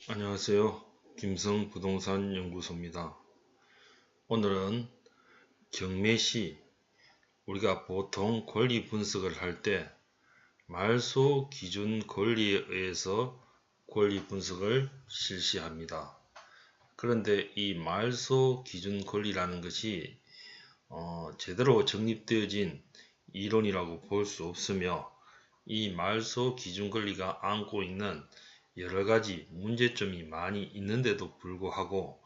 안녕하세요. 김성 부동산 연구소입니다. 오늘은 경매시 우리가 보통 권리 분석을 할 때 말소 기준 권리에 의해서 권리 분석을 실시합니다. 그런데 이 말소 기준 권리라는 것이 제대로 정립되어진 이론이라고 볼 수 없으며 이 말소 기준 권리가 안고 있는 여러가지 문제점이 많이 있는데도 불구하고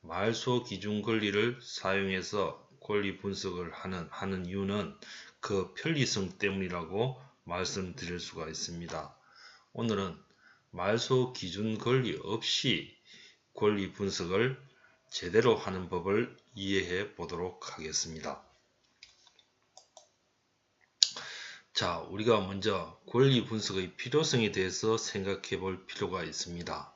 말소 기준 권리를 사용해서 권리 분석을 하는 이유는 그 편리성 때문이라고 말씀드릴 수가 있습니다. 오늘은 말소 기준 권리 없이 권리 분석을 제대로 하는 법을 이해해 보도록 하겠습니다. 자, 우리가 먼저 권리 분석의 필요성에 대해서 생각해 볼 필요가 있습니다.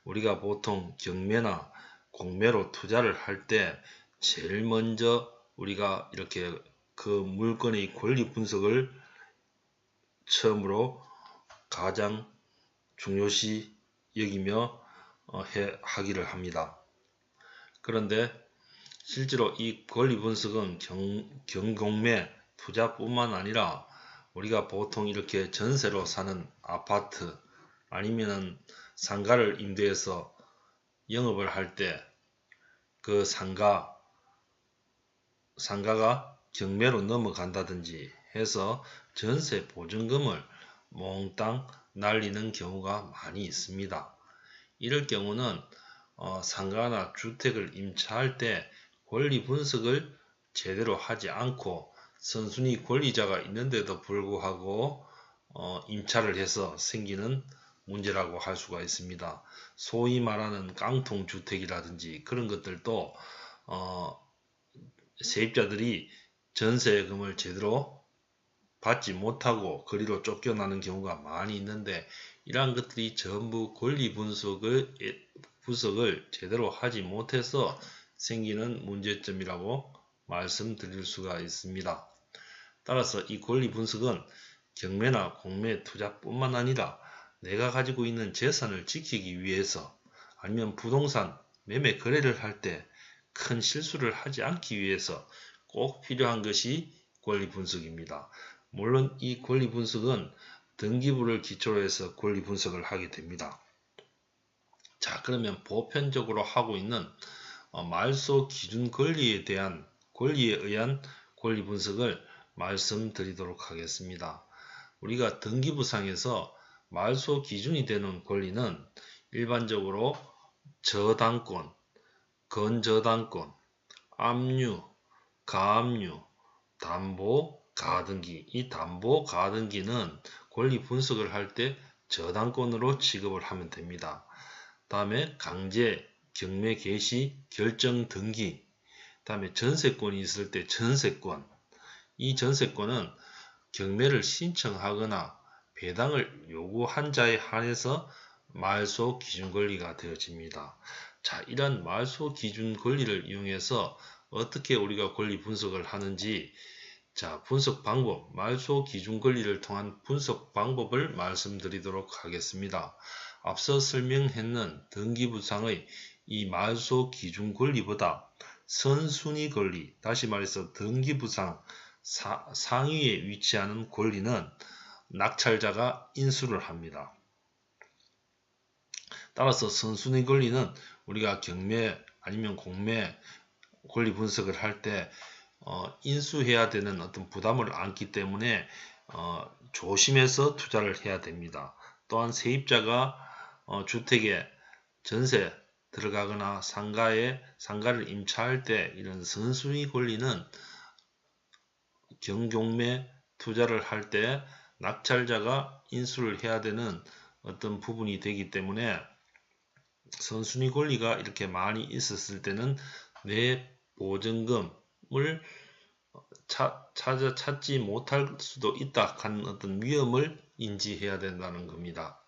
우리가 보통 경매나 공매로 투자를 할 때 제일 먼저 우리가 이렇게 그 물건의 권리 분석을 처음으로 가장 중요시 여기며 하기를 합니다. 그런데 실제로 이 권리 분석은 경공매 투자뿐만 아니라 우리가 보통 이렇게 전세로 사는 아파트 아니면은 상가를 임대해서 영업을 할 때 그 상가가 경매로 넘어간다든지 해서 전세 보증금을 몽땅 날리는 경우가 많이 있습니다. 이럴 경우는 상가나 주택을 임차할 때 권리 분석을 제대로 하지 않고 선순위 권리자가 있는데도 불구하고 임차를 해서 생기는 문제라고 할 수가 있습니다. 소위 말하는 깡통주택이라든지 그런 것들도 세입자들이 전세금을 제대로 받지 못하고 거리로 쫓겨나는 경우가 많이 있는데 이러한 것들이 전부 권리 분석을 제대로 하지 못해서 생기는 문제점이라고 말씀드릴 수가 있습니다. 따라서 이 권리 분석은 경매나 공매 투자뿐만 아니라 내가 가지고 있는 재산을 지키기 위해서 아니면 부동산 매매 거래를 할 때 큰 실수를 하지 않기 위해서 꼭 필요한 것이 권리 분석입니다. 물론 이 권리 분석은 등기부를 기초로 해서 권리 분석을 하게 됩니다. 자, 그러면 보편적으로 하고 있는 말소 기준 권리에 의한 권리 분석을 말씀드리도록 하겠습니다. 우리가 등기부상에서 말소 기준이 되는 권리는 일반적으로 저당권, 건저당권, 압류, 가압류, 담보, 가등기. 이 담보, 가등기는 권리 분석을 할 때 저당권으로 취급을 하면 됩니다. 다음에 강제, 경매 개시, 결정 등기. 다음에 전세권이 있을 때 전세권. 이 전세권은 경매를 신청하거나 배당을 요구한 자에 한해서 말소 기준 권리가 되어집니다. 자, 이런 말소 기준 권리를 이용해서 어떻게 우리가 권리 분석을 하는지, 자, 분석 방법, 말소 기준 권리를 통한 분석 방법을 말씀드리도록 하겠습니다. 앞서 설명했는 등기부상의 이 말소 기준 권리보다 선순위 권리, 다시 말해서 등기부상 상위에 위치하는 권리는 낙찰자가 인수를 합니다. 따라서 선순위 권리는 우리가 경매 아니면 공매 권리 분석을 할 때 인수해야 되는 어떤 부담을 안기 때문에 조심해서 투자를 해야 됩니다. 또한 세입자가 주택에 전세 들어가거나 상가를 임차할 때 이런 선순위 권리는 경공매 투자를 할 때 낙찰자가 인수를 해야 되는 어떤 부분이 되기 때문에 선순위 권리가 이렇게 많이 있었을 때는 내 보증금을 찾지 못할 수도 있다 하는 어떤 위험을 인지해야 된다는 겁니다.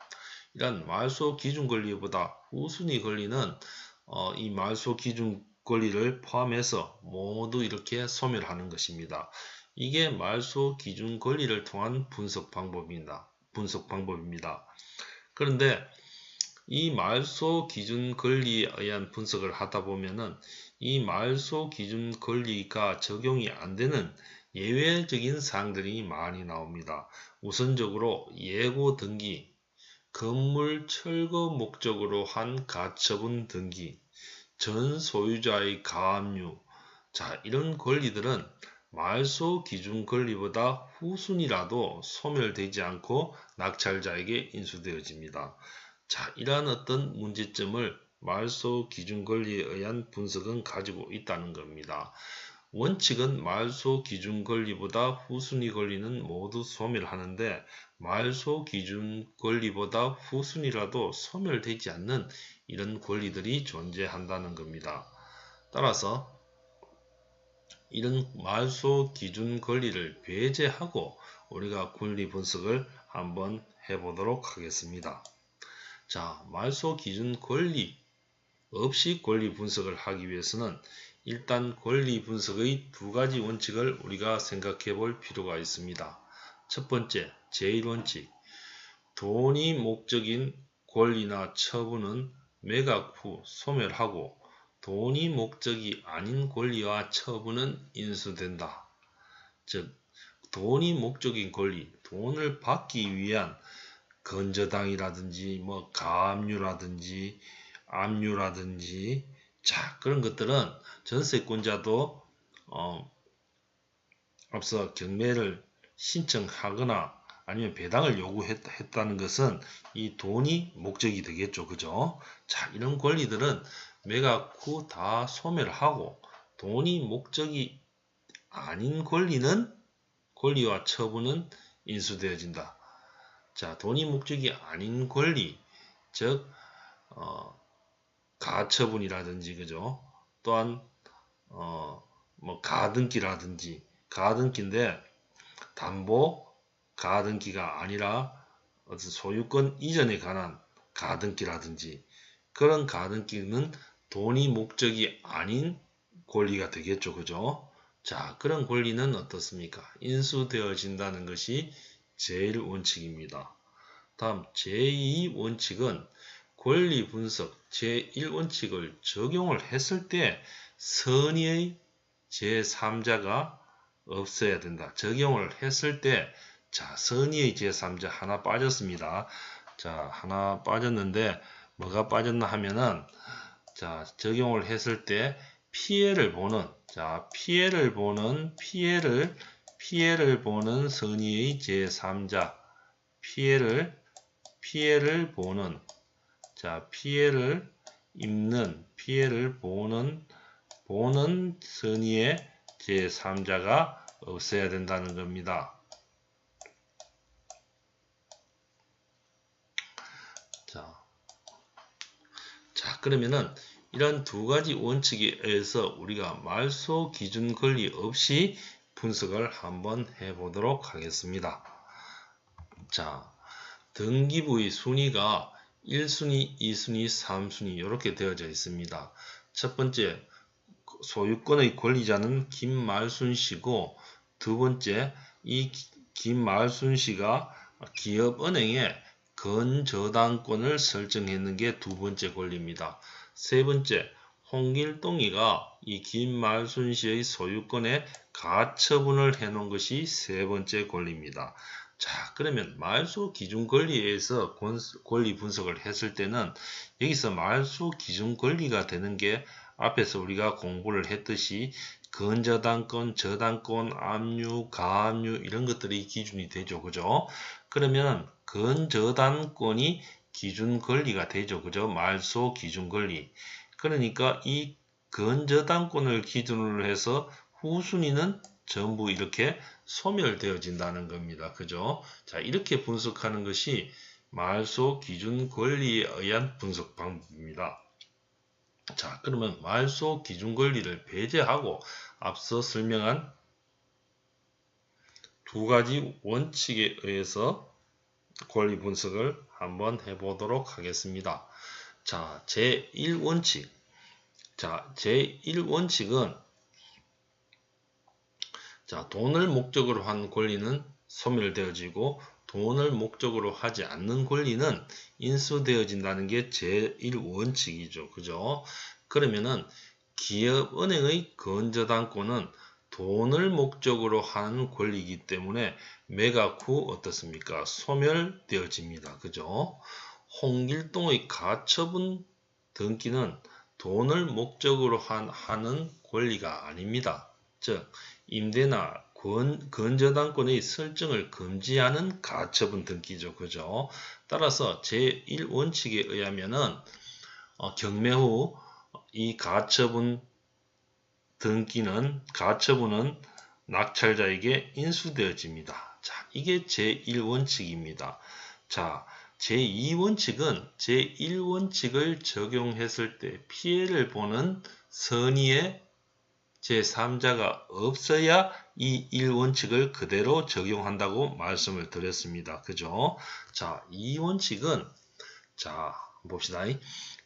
이런 말소 기준 권리보다 후순위 권리는 이 말소 기준 권리를 포함해서 모두 이렇게 소멸하는 것입니다. 이게 말소 기준 권리를 통한 분석 방법입니다. 그런데 이 말소 기준 권리에 의한 분석을 하다 보면은 이 말소 기준 권리가 적용이 안 되는 예외적인 사항들이 많이 나옵니다. 우선적으로 예고 등기, 건물 철거 목적으로 한 가처분 등기, 전 소유자의 가압류. 자, 이런 권리들은 말소 기준 권리보다 후순위라도 소멸되지 않고 낙찰자에게 인수되어집니다. 자, 이러한 어떤 문제점을 말소 기준 권리에 의한 분석은 가지고 있다는 겁니다. 원칙은 말소 기준 권리보다 후순위 권리는 모두 소멸하는데 말소 기준 권리보다 후순위라도 소멸되지 않는 이런 권리들이 존재한다는 겁니다. 따라서 이런 말소 기준 권리를 배제하고 우리가 권리 분석을 한번 해보도록 하겠습니다. 자, 말소 기준 권리 없이 권리 분석을 하기 위해서는 일단 권리 분석의 두 가지 원칙을 우리가 생각해 볼 필요가 있습니다. 첫 번째, 제1원칙. 돈이 목적인 권리나 처분은 매각 후 소멸하고 돈이 목적이 아닌 권리와 처분은 인수된다. 즉, 돈이 목적인 권리, 돈을 받기 위한 건저당이라든지 가압류라든지 압류라든지 자, 그런 것들은 전세권자도 앞서 경매를 신청하거나 아니면 배당을 요구했다는 것은 이 돈이 목적이 되겠죠. 그죠? 자, 이런 권리들은 매각 후 다 소멸하고 돈이 목적이 아닌 권리와 처분은 인수되어진다. 자, 돈이 목적이 아닌 권리, 즉 가처분이라든지 그죠? 또한 가등기인데 담보 가등기가 아니라 어떤 소유권 이전에 관한 가등기라든지 그런 가등기는 돈이 목적이 아닌 권리가 되겠죠. 그죠? 자, 그런 권리는 어떻습니까? 인수되어진다는 것이 제1원칙입니다. 다음 제2원칙은 권리 분석 제1원칙을 적용을 했을 때 선의의 제3자가 없어야 된다. 적용을 했을 때 자, 선의의 제3자 하나 빠졌습니다. 자, 하나 빠졌는데 뭐가 빠졌나 하면은 자, 적용을 했을 때 피해를 보는 피해를 보는 선의의 제3자 피해를 보는 피해를 입는 피해를 보는 선의의 제3자가 없어야 된다는 겁니다. 자, 그러면은 이런 두 가지 원칙에 의해서 우리가 말소 기준 권리 없이 분석을 한번 해보도록 하겠습니다. 자, 등기부의 순위가 1순위, 2순위, 3순위 이렇게 되어져 있습니다. 첫 번째, 소유권의 권리자는 김말순 씨고 두 번째, 이 김말순 씨가 기업은행에 건저당권을 설정했는 게 두 번째 권리입니다. 세 번째, 홍길동이가 이 김말순 씨의 소유권에 가처분을 해놓은 것이 세 번째 권리입니다. 자, 그러면 말소 기준 권리에 의해서 권리 분석을 했을 때는 여기서 말소 기준 권리가 되는 게 앞에서 우리가 공부를 했듯이 건저당권, 저당권, 압류, 가압류 이런 것들이 기준이 되죠. 그죠? 그러면 건저당권이 기준 권리가 되죠. 그죠? 말소 기준 권리. 그러니까 이 건저당권을 기준으로 해서 후순위는 전부 이렇게 소멸되어진다는 겁니다. 그죠? 자, 이렇게 분석하는 것이 말소 기준 권리에 의한 분석 방법입니다. 자, 그러면 말소 기준 권리를 배제하고 앞서 설명한 두 가지 원칙에 의해서 권리 분석을 한번 해보도록 하겠습니다. 자, 제1원칙. 자, 제1원칙은 자, 돈을 목적으로 한 권리는 소멸되어지고 돈을 목적으로 하지 않는 권리는 인수되어진다는 게 제1원칙이죠. 그죠? 그러면은 기업은행의 건저당권은 돈을 목적으로 하는 권리이기 때문에 매각 후 어떻습니까? 소멸되어집니다. 그죠? 홍길동의 가처분 등기는 돈을 목적으로 하는 권리가 아닙니다. 즉 임대나 건저당권의 설정을 금지하는 가처분 등기죠. 그죠? 따라서 제1원칙에 의하면은 경매 후 이 가처분은 낙찰자에게 인수되어집니다. 자, 이게 제1원칙입니다. 자, 제2원칙은 제1원칙을 적용했을 때 피해를 보는 선의의 제3자가 없어야 이 1원칙을 그대로 적용한다고 말씀을 드렸습니다. 그죠? 자, 2원칙은 자, 봅시다.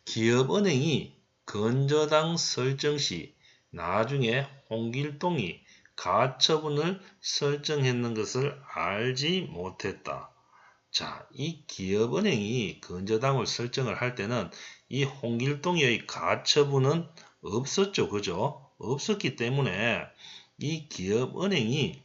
기업은행이 건저당 설정 시 나중에 홍길동이 가처분을 설정했는 것을 알지 못했다. 자, 이 기업은행이 건저당을 설정을 할 때는 이 홍길동의 가처분은 없었죠. 그죠? 없었기 때문에 이 기업은행이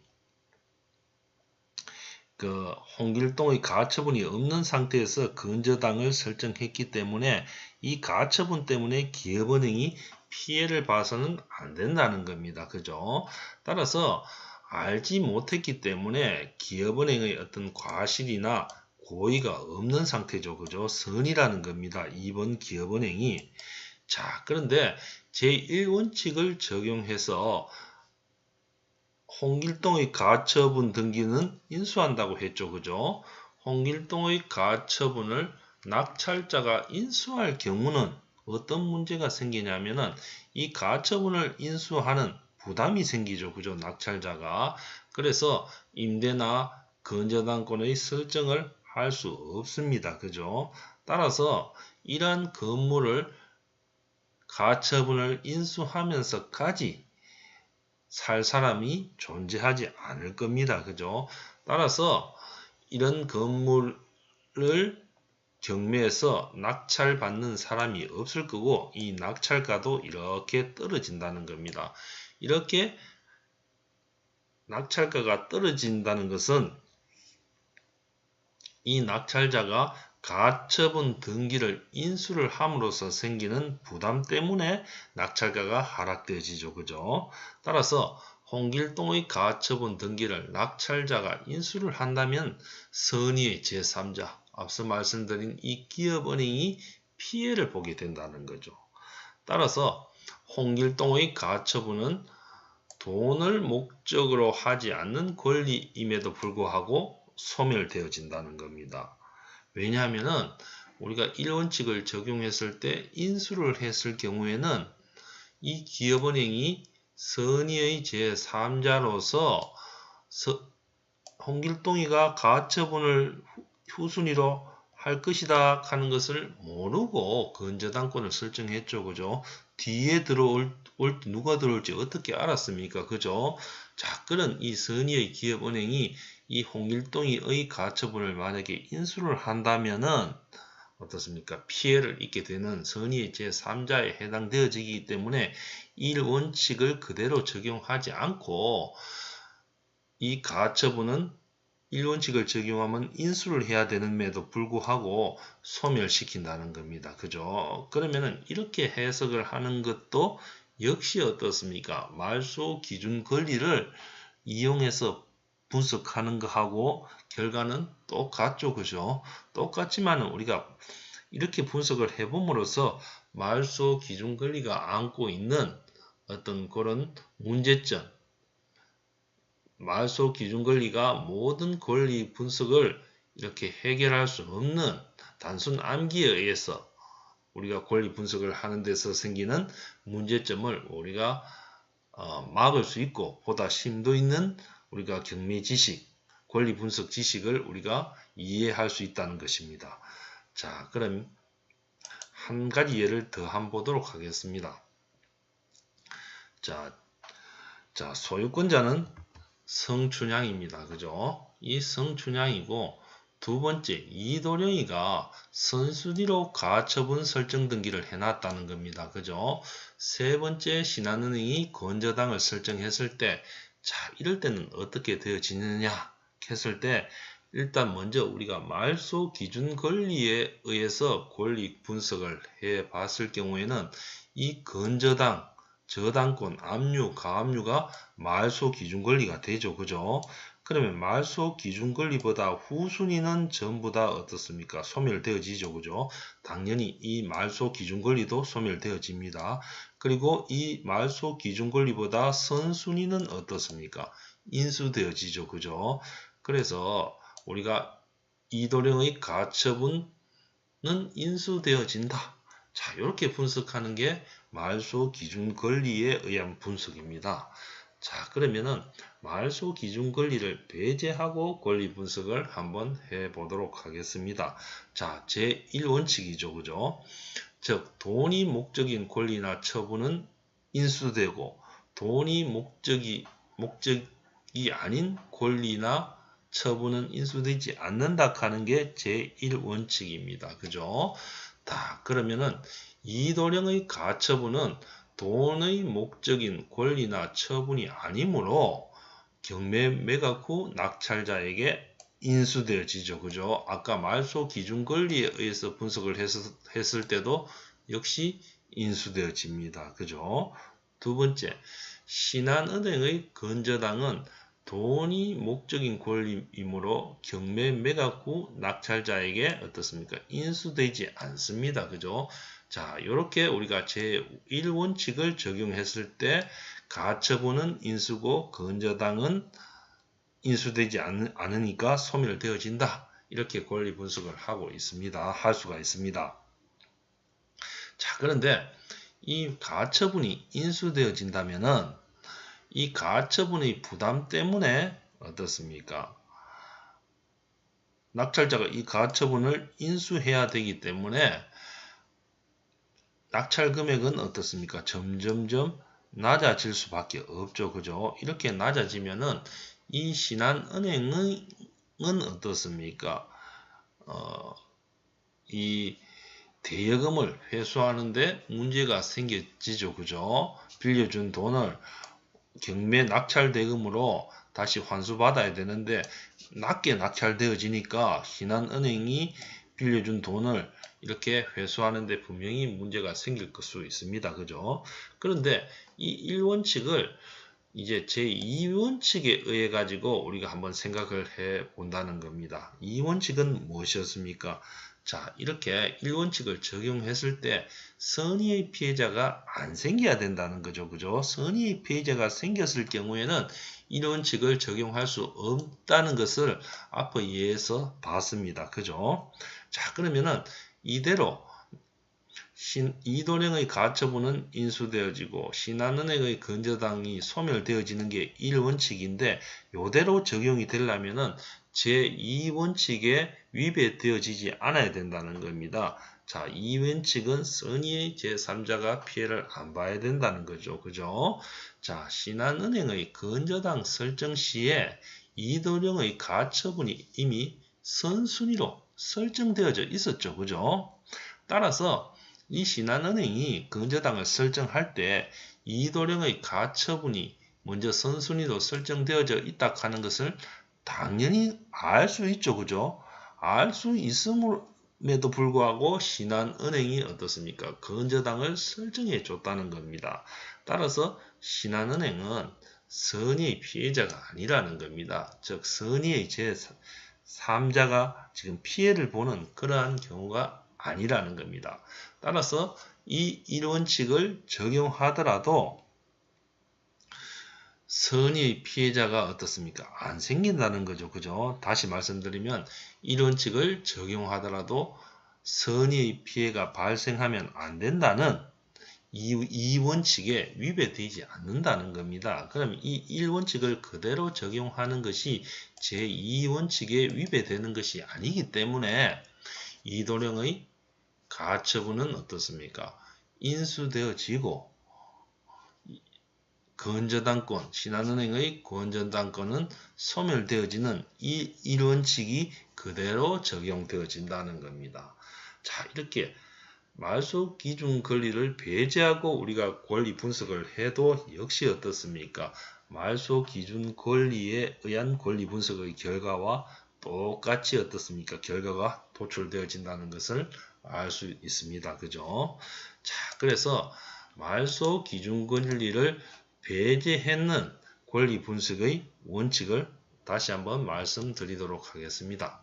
홍길동의 가처분이 없는 상태에서 건저당을 설정했기 때문에 이 가처분 때문에 기업은행이 피해를 봐서는 안 된다는 겁니다. 그죠? 따라서 알지 못했기 때문에 기업은행의 어떤 과실이나 고의가 없는 상태죠. 그죠? 선이라는 겁니다. 2번 기업은행이. 자, 그런데 제1원칙을 적용해서 홍길동의 가처분 등기는 인수한다고 했죠. 그죠? 홍길동의 가처분을 낙찰자가 인수할 경우는 어떤 문제가 생기냐면은 이 가처분을 인수하는 부담이 생기죠. 그죠? 낙찰자가. 그래서 임대나 건저당권의 설정을 할 수 없습니다. 그죠? 따라서 이러한 건물을 가처분을 인수하면서까지 살 사람이 존재하지 않을 겁니다. 그죠? 따라서 이런 건물을 경매에서 낙찰받는 사람이 없을 거고 이 낙찰가도 이렇게 떨어진다는 겁니다. 이렇게 낙찰가가 떨어진다는 것은 이 낙찰자가 가처분 등기를 인수를 함으로써 생기는 부담 때문에 낙찰가가 하락되어지죠. 그죠? 따라서 홍길동의 가처분 등기를 낙찰자가 인수를 한다면 선의의 제3자, 앞서 말씀드린 이 기업은행이 피해를 보게 된다는 거죠. 따라서 홍길동의 가처분은 돈을 목적으로 하지 않는 권리임에도 불구하고 소멸되어진다는 겁니다. 왜냐하면은 우리가 1원칙을 적용했을 때 인수를 했을 경우에는 이 기업은행이 선의의 제3자로서 홍길동이가 가처분을 후순위로 할 것이다 하는 것을 모르고 건저당권을 설정했죠. 그죠? 뒤에 누가 들어올지 어떻게 알았습니까? 그죠? 자, 그런 이 선의의 기업은행이 이 홍길동이의 가처분을 만약에 인수를 한다면은 어떻습니까? 피해를 입게 되는 선의의 제3자에 해당되어지기 때문에 1원칙을 그대로 적용하지 않고 이 가처분은 1원칙을 적용하면 인수를 해야 되는데도 불구하고 소멸시킨다는 겁니다. 그죠? 그러면은 이렇게 해석을 하는 것도 역시 어떻습니까? 말소 기준 권리를 이용해서 분석하는 것하고 결과는 똑같죠. 그죠? 똑같지만 우리가 이렇게 분석을 해봄으로써 말소 기준 권리가 안고 있는 어떤 그런 문제점, 말소 기준 권리가 모든 권리 분석을 이렇게 해결할 수 없는 단순 암기에 의해서 우리가 권리 분석을 하는 데서 생기는 문제점을 우리가 막을 수 있고 보다 심도 있는 우리가 경매 지식, 권리 분석 지식을 우리가 이해할 수 있다는 것입니다. 자, 그럼 한 가지 예를 더 한번 보도록 하겠습니다. 자, 소유권자는 성춘향입니다. 그죠? 이 성춘향이고 두 번째, 이도령이가 선순위로 가처분 설정 등기를 해놨다는 겁니다. 그죠? 세 번째, 신한은행이 건저당을 설정했을 때, 자, 이럴 때는 어떻게 되어지느냐 했을 때, 일단 먼저 우리가 말소 기준 권리에 의해서 권리 분석을 해 봤을 경우에는 이 건저당, 저당권, 압류, 가압류가 말소 기준 권리가 되죠. 그죠? 그러면 말소 기준 권리보다 후순위는 전부 다 어떻습니까? 소멸되어지죠. 그죠? 당연히 이 말소 기준 권리도 소멸되어집니다. 그리고 이 말소 기준 권리보다 선순위는 어떻습니까? 인수되어지죠. 그죠? 그래서 우리가 이도령의 가처분은 인수되어진다. 자, 이렇게 분석하는 게 말소 기준 권리에 의한 분석입니다. 자, 그러면은 말소 기준 권리를 배제하고 권리 분석을 한번 해보도록 하겠습니다. 자, 제1원칙이죠. 그죠? 즉, 돈이 목적인 권리나 처분은 인수되고, 돈이 목적이 아닌 권리나 처분은 인수되지 않는다 하는 게 제1원칙입니다. 그죠? 자, 그러면은 이도령의 가처분은 돈의 목적인 권리나 처분이 아니므로 경매 매각 후 낙찰자에게 인수되어지죠. 그죠? 아까 말소 기준 권리에 의해서 분석을 했을 때도 역시 인수되어집니다. 그죠? 두 번째, 신한은행의 건저당은 돈이 목적인 권리이므로 경매 매각 후 낙찰자에게 어떻습니까? 인수되지 않습니다. 그죠? 자, 이렇게 우리가 제1원칙을 적용했을 때 가처분은 인수고 건저당은 인수되지 않으니까 소멸되어진다. 이렇게 권리 분석을 하고 있습니다. 할 수가 있습니다. 자, 그런데 이 가처분이 인수되어진다면은 이 가처분의 부담 때문에 어떻습니까? 낙찰자가 이 가처분을 인수해야 되기 때문에 낙찰 금액은 어떻습니까? 점점점 낮아질 수밖에 없죠. 그죠? 이렇게 낮아지면은 이 신한은행은 어떻습니까? 이 대여금을 회수하는데 문제가 생겨지죠. 그죠? 빌려준 돈을 경매 낙찰 대금으로 다시 환수받아야 되는데 낮게 낙찰되어지니까 신한은행이 빌려준 돈을 이렇게 회수하는데 분명히 문제가 생길 수 있습니다. 그죠? 그런데 이 1원칙을 이제 제2원칙에 의해 가지고 우리가 한번 생각을 해 본다는 겁니다. 2원칙은 무엇이었습니까? 자, 이렇게 1원칙을 적용했을 때 선의의 피해자가 안 생겨야 된다는 거죠. 그죠? 선의의 피해자가 생겼을 경우에는 1원칙을 적용할 수 없다는 것을 앞의 예에서 봤습니다. 그죠? 자, 그러면은 이대로 이도령의 가처분은 인수되어지고 신한은행의 건저당이 소멸되어지는 게 1원칙인데 이대로 적용이 되려면은 제2원칙에 위배되어지지 않아야 된다는 겁니다. 자, 2원칙은 선의의 제3자가 피해를 안 봐야 된다는 거죠. 그죠? 자, 신한은행의 건저당 설정 시에 이도령의 가처분이 이미 선순위로 설정되어져 있었죠. 그죠? 따라서 이 신한은행이 건저당을 설정할 때 이도령의 가처분이 먼저 선순위로 설정되어져 있다 하는 것을 당연히 알 수 있죠. 그죠? 알 수 있음에도 불구하고 신한은행이 어떻습니까? 건저당을 설정해 줬다는 겁니다. 따라서 신한은행은 선의의 피해자가 아니라는 겁니다. 즉 선의의 제3자가 지금 피해를 보는 그러한 경우가 아니라는 겁니다. 따라서 이 1원칙을 적용하더라도 선의의 피해자가 어떻습니까? 안 생긴다는 거죠. 그죠? 다시 말씀드리면 1원칙을 적용하더라도 선의의 피해가 발생하면 안 된다는 2원칙에 위배되지 않는다는 겁니다. 그럼 이 1원칙을 그대로 적용하는 것이 제2원칙에 위배되는 것이 아니기 때문에 이도령의 가처분은 어떻습니까? 인수되어지고 건저당권, 신한은행의 건저당권은 소멸되어지는 이 원칙이 그대로 적용되어진다는 겁니다. 자, 이렇게 말소 기준 권리를 배제하고 우리가 권리 분석을 해도 역시 어떻습니까? 말소 기준 권리에 의한 권리 분석의 결과와 똑같이 어떻습니까? 결과가 도출되어진다는 것을 알 수 있습니다. 그죠? 자, 그래서 말소 기준 권리를 배제했는 권리 분석의 원칙을 다시 한번 말씀드리도록 하겠습니다.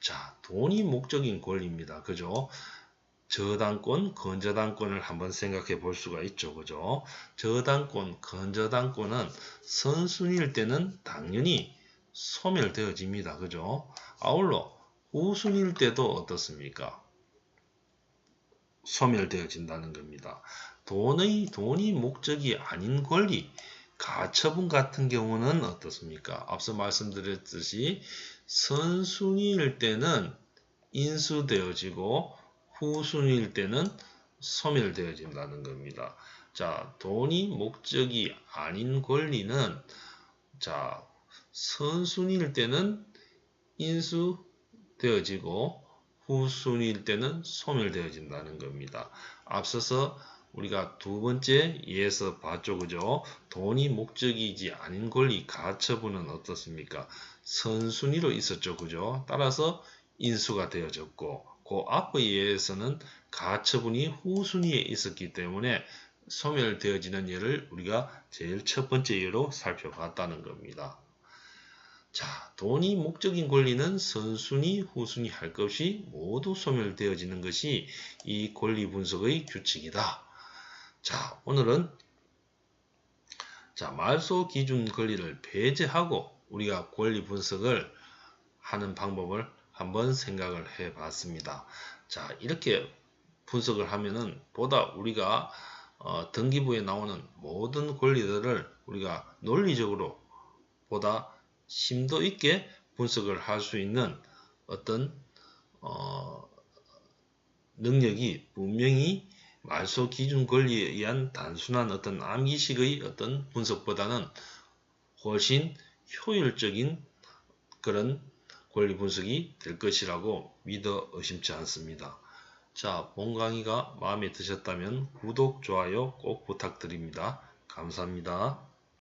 자, 돈이 목적인 권리입니다. 그죠? 저당권, 건저당권을 한번 생각해 볼 수가 있죠. 그죠? 저당권, 건저당권은 선순위일 때는 당연히 소멸되어집니다. 그죠? 아울러 우순위일 때도 어떻습니까? 소멸되어진다는 겁니다. 돈이 목적이 아닌 권리, 가처분 같은 경우는 어떻습니까? 앞서 말씀드렸듯이 선순위일 때는 인수되어지고 후순위일 때는 소멸되어진다는 겁니다. 자, 돈이 목적이 아닌 권리는 자, 선순위일 때는 인수되어지고 후순위일 때는 소멸되어진다는 겁니다. 앞서서 우리가 두 번째 예에서 봤죠. 그죠? 돈이 목적이지 아닌 권리 가처분은 어떻습니까? 선순위로 있었죠. 그죠? 따라서 인수가 되어졌고 그 앞의 예에서는 가처분이 후순위에 있었기 때문에 소멸되어지는 예를 우리가 제일 첫 번째 예로 살펴봤다는 겁니다. 자, 돈이 목적인 권리는 선순위, 후순위 할 것 없이 모두 소멸되어지는 것이 이 권리 분석의 규칙이다. 자, 오늘은 말소 기준 권리를 배제하고 우리가 권리 분석을 하는 방법을 한번 생각을 해 봤습니다. 자, 이렇게 분석을 하면은 보다 우리가 등기부에 나오는 모든 권리들을 우리가 논리적으로 보다 심도 있게 분석을 할 수 있는 어떤 능력이 분명히 말소 기준 권리에 의한 단순한 어떤 암기식의 어떤 분석보다는 훨씬 효율적인 그런 권리 분석이 될 것이라고 믿어 의심치 않습니다. 자, 본 강의가 마음에 드셨다면 구독, 좋아요 꼭 부탁드립니다. 감사합니다.